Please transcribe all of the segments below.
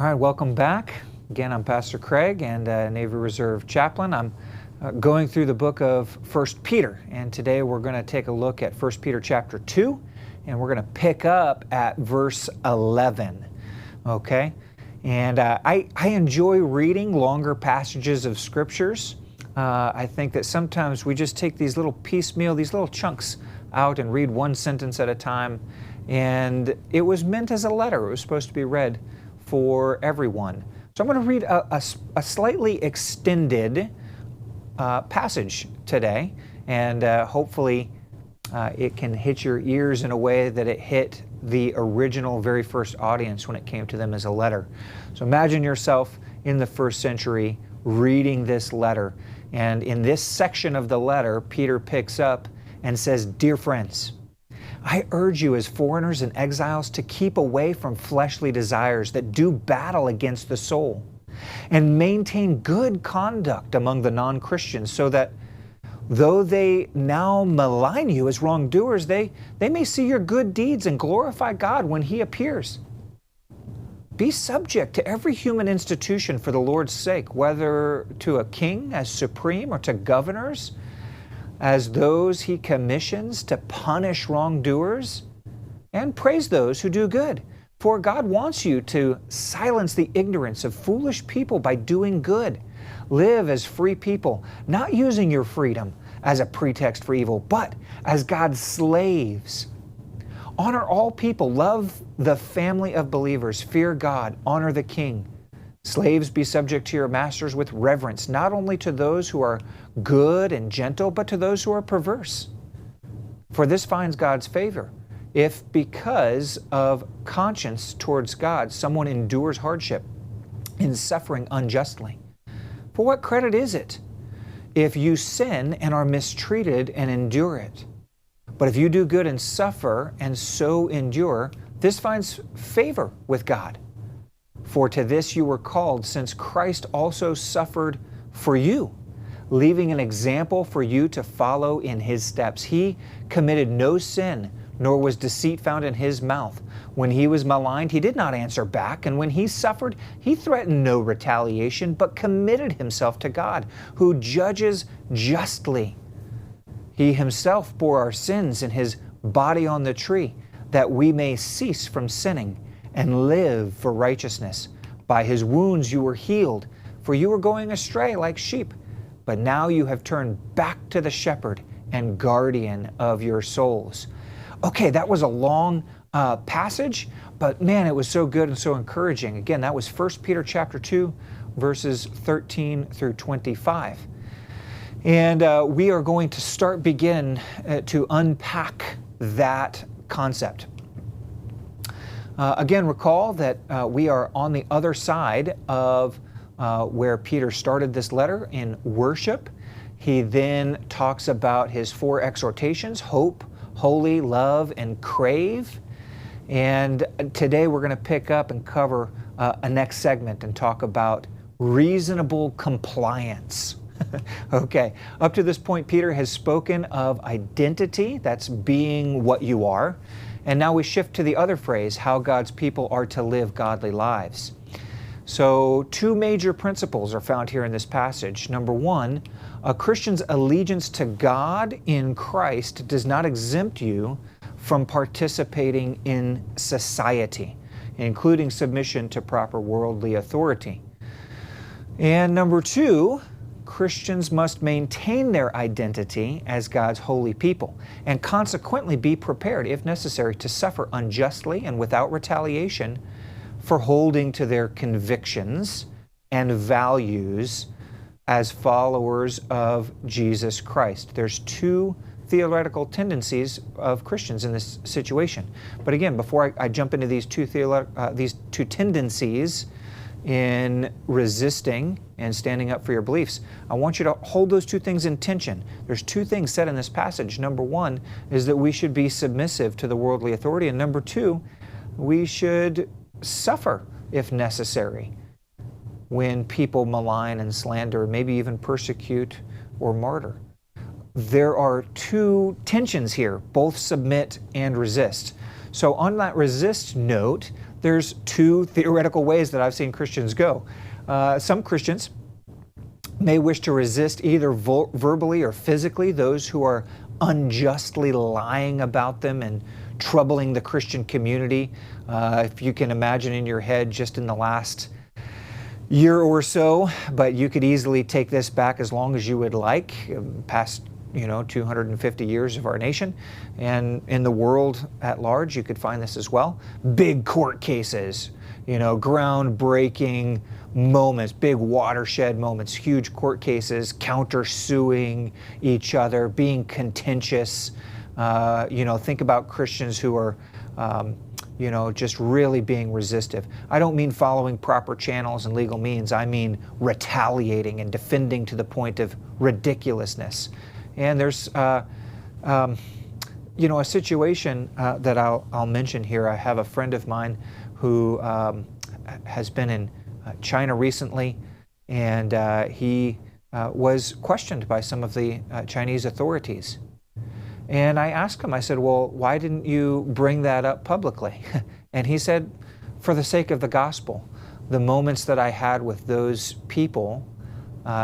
right, welcome back. Again, I'm Pastor Craig and Navy Reserve Chaplain. I'm going through the book of 1 Peter, and today we're going to take a look at 1 Peter chapter 2, and we're going to pick up at verse 11, okay? And I enjoy reading longer passages of Scriptures. I think that sometimes we just take these little piecemeal, these little chunks out and read one sentence at a time, and it was meant as a letter. It was supposed to be read for everyone. So I'm going to read a slightly extended passage today, and hopefully it can hit your ears in a way that it hit the original very first audience when it came to them as a letter. So imagine yourself in the first century reading this letter, and in this section of the letter, Peter picks up and says, "Dear friends, I urge you as foreigners and exiles to keep away from fleshly desires that do battle against the soul, and maintain good conduct among the non-Christians, so that though they now malign you as wrongdoers, they may see your good deeds and glorify God when He appears. Be subject to every human institution for the Lord's sake, whether to a king as supreme or to governors, as those He commissions to punish wrongdoers, and praise those who do good. For God wants you to silence the ignorance of foolish people by doing good. Live as free people, not using your freedom as a pretext for evil, but as God's slaves. Honor all people, love the family of believers, fear God, honor the king. Slaves, be subject to your masters with reverence, not only to those who are good and gentle, but to those who are perverse. For this finds God's favor, if because of conscience towards God, someone endures hardship in suffering unjustly. For what credit is it if you sin and are mistreated and endure it? But if you do good and suffer and so endure, this finds favor with God. For to this you were called, since Christ also suffered for you, leaving an example for you to follow in His steps. He committed no sin, nor was deceit found in His mouth. When He was maligned, He did not answer back, and when He suffered, He threatened no retaliation, but committed Himself to God, who judges justly. He Himself bore our sins in His body on the tree, that we may cease from sinning and live for righteousness. By His wounds you were healed, for you were going astray like sheep, but now you have turned back to the shepherd and guardian of your souls." Okay, that was a long passage, but man, it was so good and so encouraging. Again, that was 1 Peter chapter 2, verses 13 through 25. And we are going to begin to unpack that concept. Again, recall that we are on the other side of where Peter started this letter in worship. He then talks about his 4 exhortations: hope, holy, love, and crave. And today we're going to pick up and cover a next segment and talk about reasonable compliance. Okay, up to this point, Peter has spoken of identity, that's being what you are. And now we shift to the other phrase, how God's people are to live godly lives. So 2 major principles are found here in this passage. Number 1, a Christian's allegiance to God in Christ does not exempt you from participating in society, including submission to proper worldly authority. And number 2, Christians must maintain their identity as God's holy people and consequently be prepared, if necessary, to suffer unjustly and without retaliation for holding to their convictions and values as followers of Jesus Christ. There's 2 theoretical tendencies of Christians in this situation. But again, before I jump into these two tendencies in resisting and standing up for your beliefs, I want you to hold those 2 things in tension. There's 2 things said in this passage. Number 1 is that we should be submissive to the worldly authority, and number 2, we should suffer if necessary when people malign and slander, maybe even persecute or martyr. There are 2 tensions here, both submit and resist. So on that resist note, there's two theoretical ways that I've seen Christians go. Some Christians may wish to resist either verbally or physically those who are unjustly lying about them and troubling the Christian community. If you can imagine in your head just in the last year or so, but you could easily take this back as long as you would like, past 250 years of our nation, and in the world at large, you could find this as well. Big court cases, groundbreaking moments, big watershed moments, huge court cases, counter-suing each other, being contentious. Think about Christians who are, just really being resistive. I don't mean following proper channels and legal means. I mean retaliating and defending to the point of ridiculousness. And there's, a situation that I'll mention here. I have a friend of mine who has been in China recently, and he was questioned by some of the Chinese authorities. And I asked him, I said, well, why didn't you bring that up publicly? And he said, for the sake of the gospel. The moments that I had with those people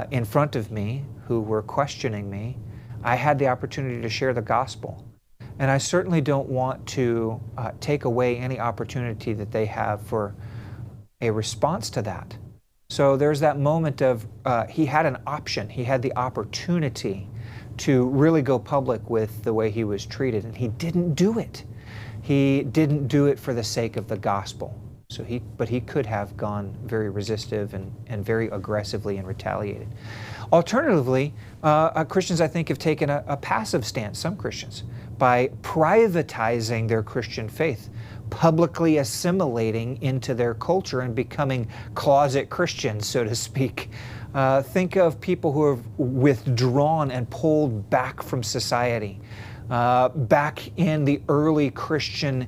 in front of me who were questioning me, I had the opportunity to share the gospel. And I certainly don't want to take away any opportunity that they have for a response to that. So there's that moment of, he had an option, he had the opportunity to really go public with the way he was treated, and he didn't do it. He didn't do it for the sake of the gospel. But he could have gone very resistive and very aggressively and retaliated. Alternatively, Christians, I think, have taken a passive stance, some Christians, by privatizing their Christian faith, publicly assimilating into their culture and becoming closet Christians, so to speak. Think of people who have withdrawn and pulled back from society. Back in the early Christian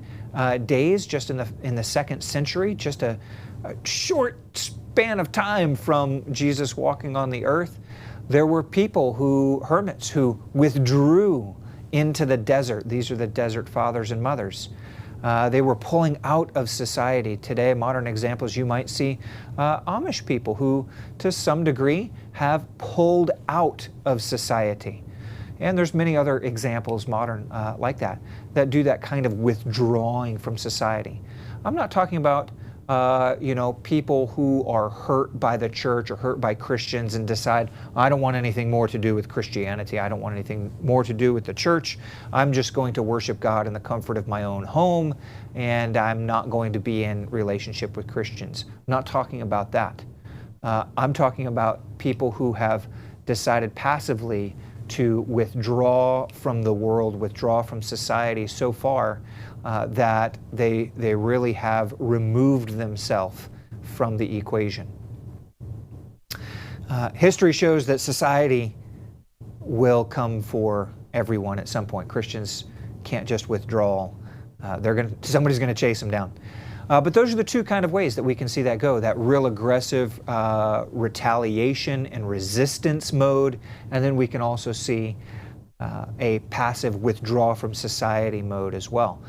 days, just in the second century, just a short span of time from Jesus walking on the earth, there were people hermits who withdrew into the desert. These are the desert fathers and mothers. They were pulling out of society. Today, modern examples, you might see Amish people who, to some degree, have pulled out of society. And there's many other examples, modern, like that do that kind of withdrawing from society. I'm not talking about, people who are hurt by the church or hurt by Christians and decide, I don't want anything more to do with Christianity. I don't want anything more to do with the church. I'm just going to worship God in the comfort of my own home, and I'm not going to be in relationship with Christians. I'm not talking about that. I'm talking about people who have decided passively to withdraw from the world, withdraw from society so far that they really have removed themselves from the equation. History shows that society will come for everyone at some point. Christians can't just withdraw. Somebody's going to chase them down. But those are the two kind of ways that we can see that go, that real aggressive retaliation and resistance mode, and then we can also see a passive withdraw from society mode as well.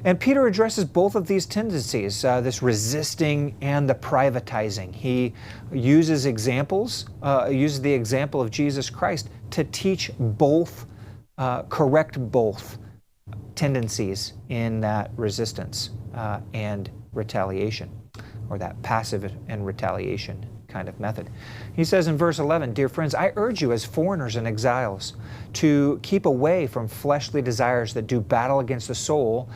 And Peter addresses both of these tendencies, this resisting and the privatizing. He uses examples, uses the example of Jesus Christ to teach both, correct both tendencies in that resistance and retaliation, or that passive and retaliation kind of method. He says in verse 11, "Dear friends, I urge you as foreigners and exiles to keep away from fleshly desires that do battle against the soul,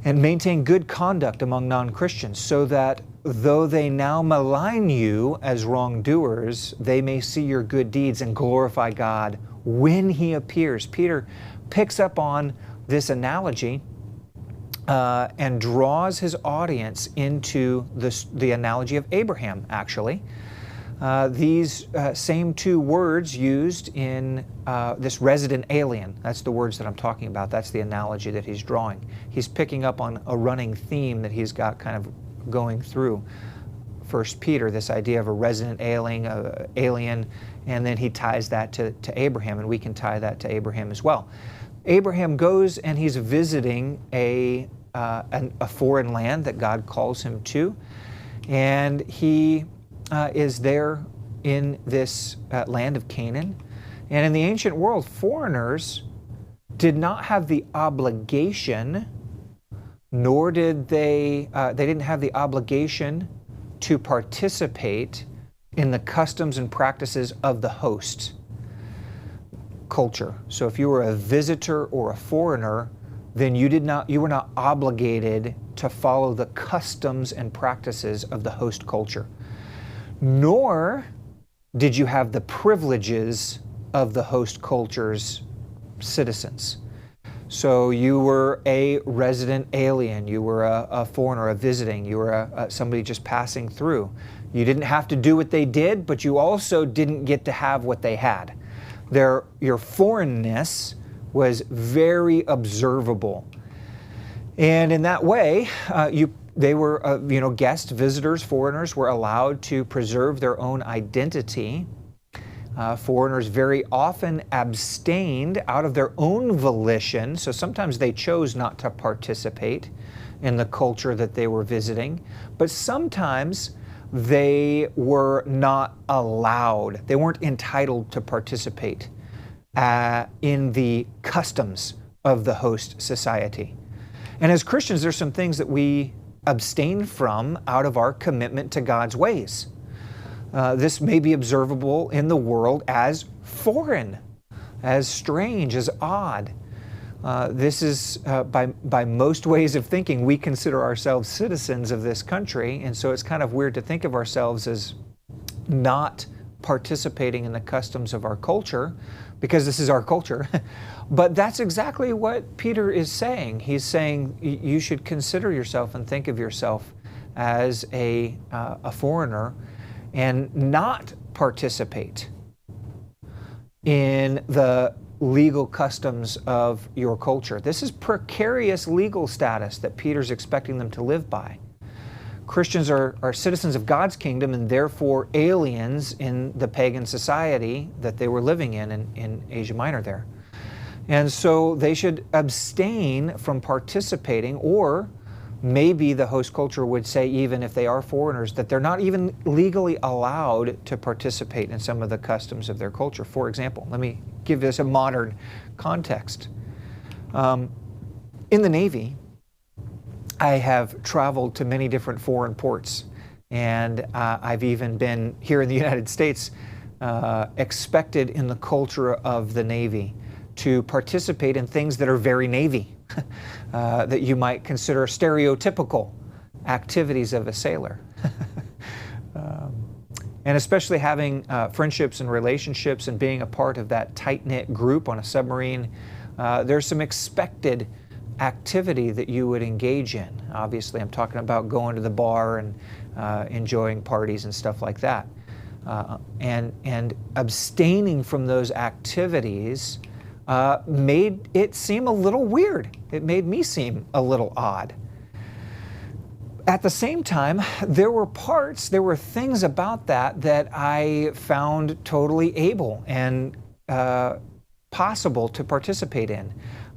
and maintain good conduct among non-Christians, so that though they now malign you as wrongdoers, they may see your good deeds and glorify God when He appears." Peter picks up on this analogy and draws his audience into the analogy of Abraham, actually. These same two words used in this resident alien, that's the words that I'm talking about. That's the analogy that he's drawing. He's picking up on a running theme that he's got kind of going through 1 Peter, this idea of a resident alien, and then he ties that to Abraham, and we can tie that to Abraham as well. Abraham goes and he's visiting a a foreign land that God calls him to. And he is there in this land of Canaan. And in the ancient world, foreigners did not have the obligation, nor did they didn't have the obligation to participate in the customs and practices of the host culture. So if you were a visitor or a foreigner, then you were not obligated to follow the customs and practices of the host culture. Nor did you have the privileges of the host culture's citizens. So you were a resident alien, you were a foreigner, a visiting, you were somebody just passing through. You didn't have to do what they did, but you also didn't get to have what they had. Your foreignness was very observable. And in that way, they were, guests, visitors, foreigners were allowed to preserve their own identity. Foreigners very often abstained out of their own volition, so sometimes they chose not to participate in the culture that they were visiting, but sometimes they were not allowed, they weren't entitled to participate in the customs of the host society. And as Christians, there's some things that we abstain from out of our commitment to God's ways. This may be observable in the world as foreign, as strange, as odd. This is, by most ways of thinking, we consider ourselves citizens of this country, and so it's kind of weird to think of ourselves as not participating in the customs of our culture, because this is our culture. But that's exactly what Peter is saying. He's saying you should consider yourself and think of yourself as a foreigner and not participate in the legal customs of your culture. This is precarious legal status that Peter's expecting them to live by. Christians are citizens of God's kingdom and therefore aliens in the pagan society that they were living in Asia Minor there. And so they should abstain from participating, or maybe the host culture would say, even if they are foreigners, that they're not even legally allowed to participate in some of the customs of their culture. For example, let me give this a modern context. In the Navy, I have traveled to many different foreign ports, and I've even been here in the United States expected in the culture of the Navy to participate in things that are very Navy, that you might consider stereotypical activities of a sailor. And especially having friendships and relationships and being a part of that tight-knit group on a submarine, there's some expected activity that you would engage in. Obviously, I'm talking about going to the bar and enjoying parties and stuff like that. And abstaining from those activities made it seem a little weird. It made me seem a little odd. At the same time, there were things about that I found totally able and possible to participate in.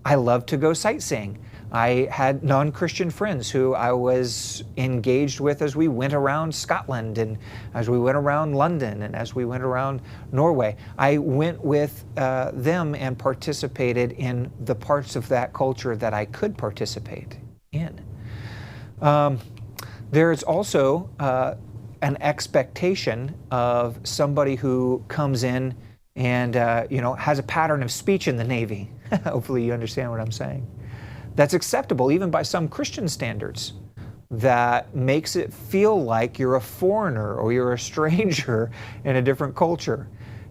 I love to go sightseeing. I had non-Christian friends who I was engaged with as we went around Scotland and as we went around London and as we went around Norway. I went with them and participated in the parts of that culture that I could participate in. There's also an expectation of somebody who comes in and has a pattern of speech in the Navy. Hopefully you understand what I'm saying. That's acceptable even by some Christian standards. That makes it feel like you're a foreigner or you're a stranger in a different culture.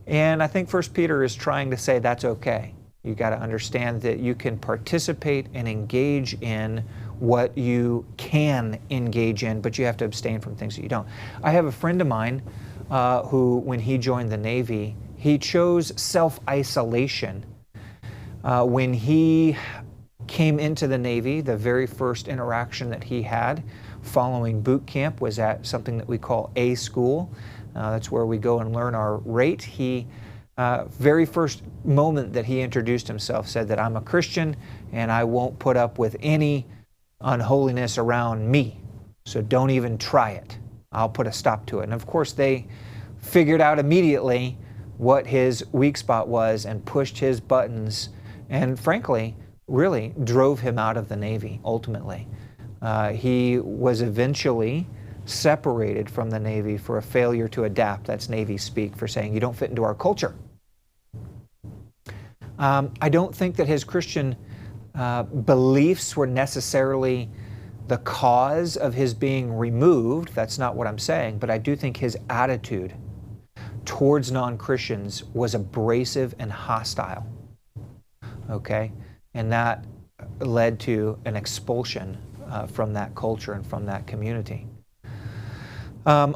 And I think 1 Peter is trying to say that's okay. You got to understand that you can participate and engage in what you can engage in, but you have to abstain from things that you don't. I have a friend of mine who, when he joined the Navy, he chose self-isolation. When he came into the Navy, the very first interaction that he had following boot camp was at something that we call A school. That's where we go and learn our rate. He, very first moment that he introduced himself, said that I'm a Christian and I won't put up with any unholiness around me. So don't even try it. I'll put a stop to it. And of course, they figured out immediately what his weak spot was and pushed his buttons and, frankly, really drove him out of the Navy ultimately. He was eventually separated from the Navy for a failure to adapt. That's Navy speak for saying you don't fit into our culture. I don't think that his Christian beliefs were necessarily the cause of his being removed. That's not what I'm saying, but I do think his attitude towards non-Christians was abrasive and hostile. Okay? And that led to an expulsion from that culture and from that community. I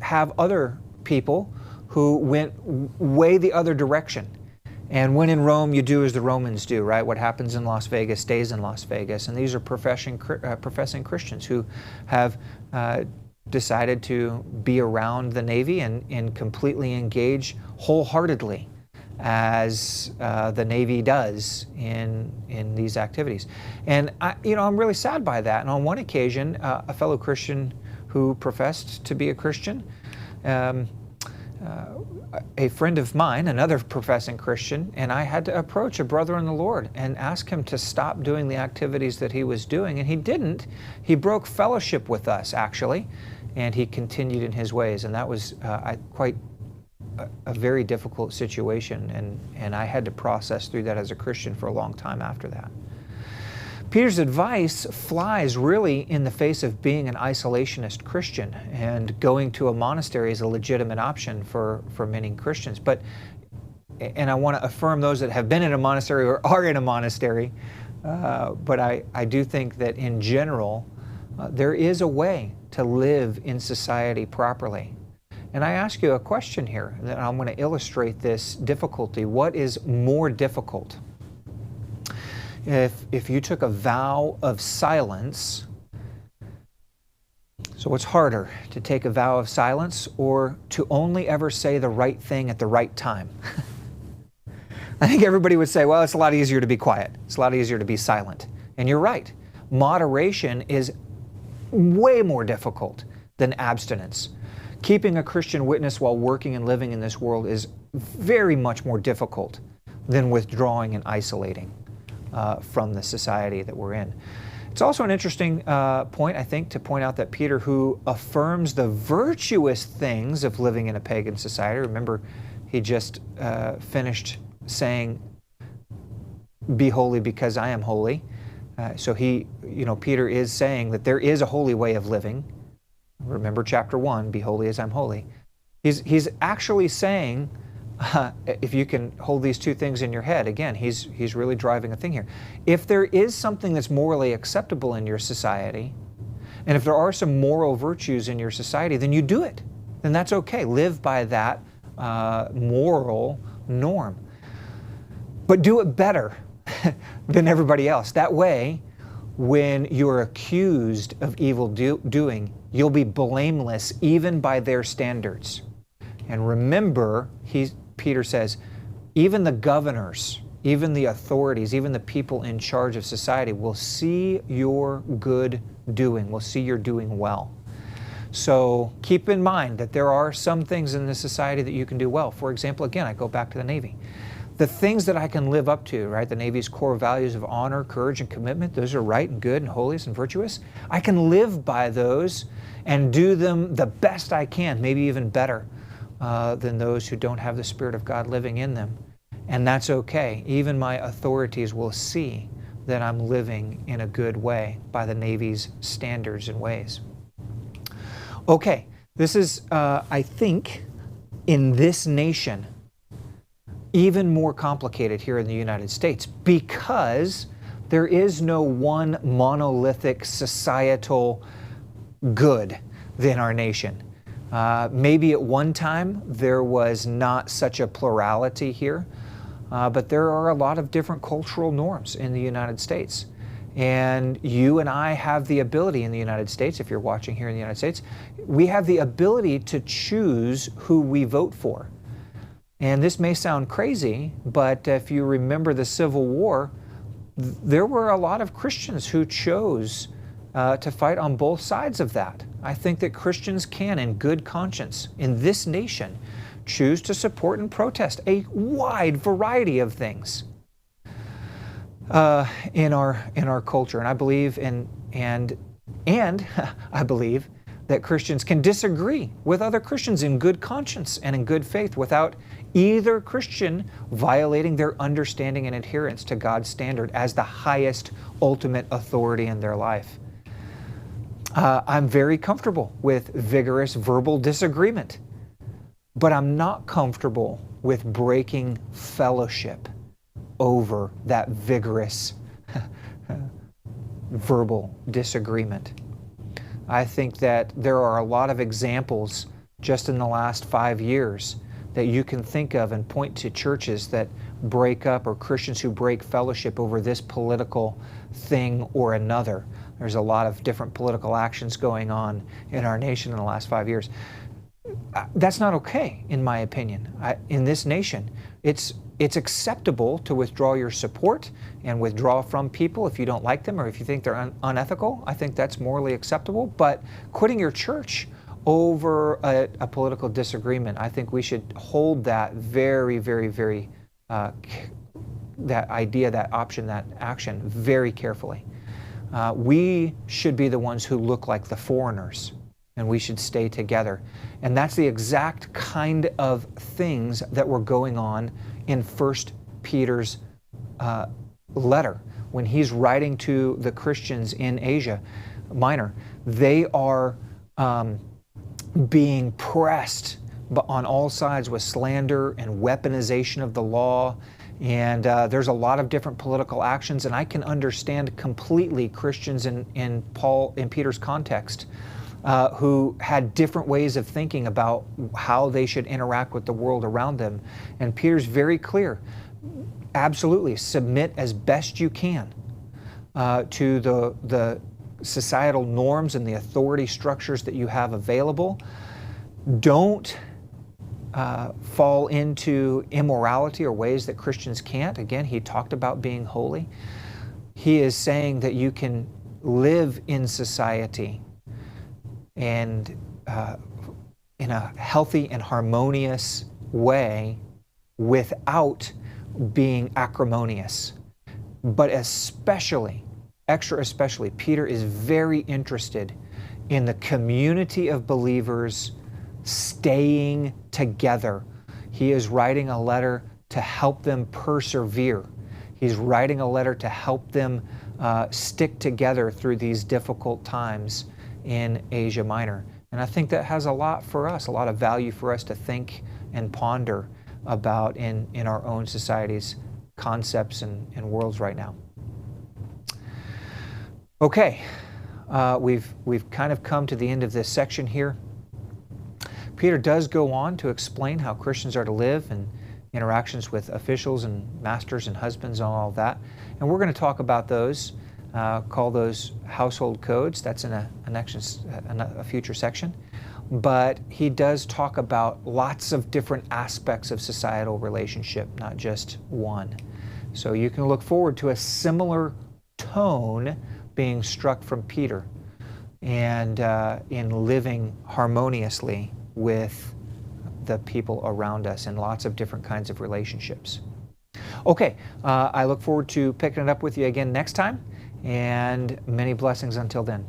have other people who went way the other direction. And when in Rome, you do as the Romans do, right? What happens in Las Vegas stays in Las Vegas. And these are professing Christians who have decided to be around the Navy and completely engage wholeheartedly as the Navy does in these activities. And I'm really sad by that. And on one occasion, a fellow Christian who professed to be a Christian, a friend of mine, another professing Christian, and I had to approach a brother in the Lord and ask him to stop doing the activities that he was doing, and he didn't. He broke fellowship with us, actually, and he continued in his ways, and that was quite a very difficult situation, and I had to process through that as a Christian for a long time after that. Peter's advice flies really in the face of being an isolationist Christian, and going to a monastery is a legitimate option for many Christians. And I want to affirm those that have been in a monastery or are in a monastery, but I do think that in general, there is a way to live in society properly. And I ask you a question here, that I'm going to illustrate this difficulty. What is more difficult? If you took a vow of silence, so what's harder, to take a vow of silence or to only ever say the right thing at the right time? I think everybody would say, well, it's a lot easier to be quiet. It's a lot easier to be silent. And you're right. Moderation is way more difficult than abstinence. Keeping a Christian witness while working and living in this world is very much more difficult than withdrawing and isolating from the society that we're in. It's also an interesting point, I think, to point out that Peter, who affirms the virtuous things of living in a pagan society, remember, he just finished saying, "Be holy because I am holy." So Peter is saying that there is a holy way of living. Remember chapter 1, "Be holy as I'm holy." He's actually saying, if you can hold these two things in your head, again, he's really driving a thing here. If there is something that's morally acceptable in your society, and if there are some moral virtues in your society, then you do it. Then that's okay. Live by that moral norm. But do it better than everybody else. That way, when you're accused of evil doing, you'll be blameless even by their standards. And remember, Peter says, even the governors, even the authorities, even the people in charge of society will see your good doing, will see you're doing well. So keep in mind that there are some things in the society that you can do well. For example, again, I go back to the Navy. The things that I can live up to, right? The Navy's core values of honor, courage, and commitment, those are right and good and holiness and virtuous. I can live by those and do them the best I can, maybe even better than those who don't have the Spirit of God living in them. And that's okay. Even my authorities will see that I'm living in a good way by the Navy's standards and ways. Okay, this is, I think, in this nation, even more complicated here in the United States, because there is no one monolithic societal good in our nation. Maybe at one time there was not such a plurality here, but there are a lot of different cultural norms in the United States. And you and I have the ability in the United States, if you're watching here in the United States, we have the ability to choose who we vote for. And this may sound crazy, but if you remember the Civil War, there were a lot of Christians who chose to fight on both sides of that. I think that Christians can, in good conscience, in this nation, choose to support and protest a wide variety of things in our culture. And I believe and I believe that Christians can disagree with other Christians in good conscience and in good faith without either Christian violating their understanding and adherence to God's standard as the highest ultimate authority in their life. I'm very comfortable with vigorous verbal disagreement, but I'm not comfortable with breaking fellowship over that vigorous verbal disagreement. I think that there are a lot of examples just in the last 5 years that you can think of and point to churches that break up or Christians who break fellowship over this political thing or another. There's a lot of different political actions going on in our nation in the last 5 years. That's not okay, in my opinion. In this nation, it's acceptable to withdraw your support and withdraw from people if you don't like them or if you think they're unethical. I think that's morally acceptable. But quitting your church over a political disagreement, I think we should hold that very, very, very, that idea, that option, that action very carefully. We should be the ones who look like the foreigners, and we should stay together. And that's the exact kind of things that were going on in 1 Peter's letter. When he's writing to the Christians in Asia Minor, they are being pressed on all sides with slander and weaponization of the law. And there's a lot of different political actions, and I can understand completely Christians in Peter's context who had different ways of thinking about how they should interact with the world around them. And Peter's very clear, absolutely, submit as best you can to the societal norms and the authority structures that you have available. Don't fall into immorality or ways that Christians can't. Again, he talked about being holy. He is saying that you can live in society and in a healthy and harmonious way without being acrimonious. But especially, especially, Peter is very interested in the community of believers staying together. He is writing a letter to help them persevere. He's writing a letter to help them stick together through these difficult times in Asia Minor. And I think that has a lot for us, a lot of value for us to think and ponder about in our own society's concepts and worlds right now. Okay, we've kind of come to the end of this section here. Peter does go on to explain how Christians are to live and interactions with officials and masters and husbands and all of that. And we're going to talk about those, call those household codes. That's in a future section. But he does talk about lots of different aspects of societal relationship, not just one. So you can look forward to a similar tone being struck from Peter and in living harmoniously with the people around us in lots of different kinds of relationships. Okay, I look forward to picking it up with you again next time, and many blessings until then.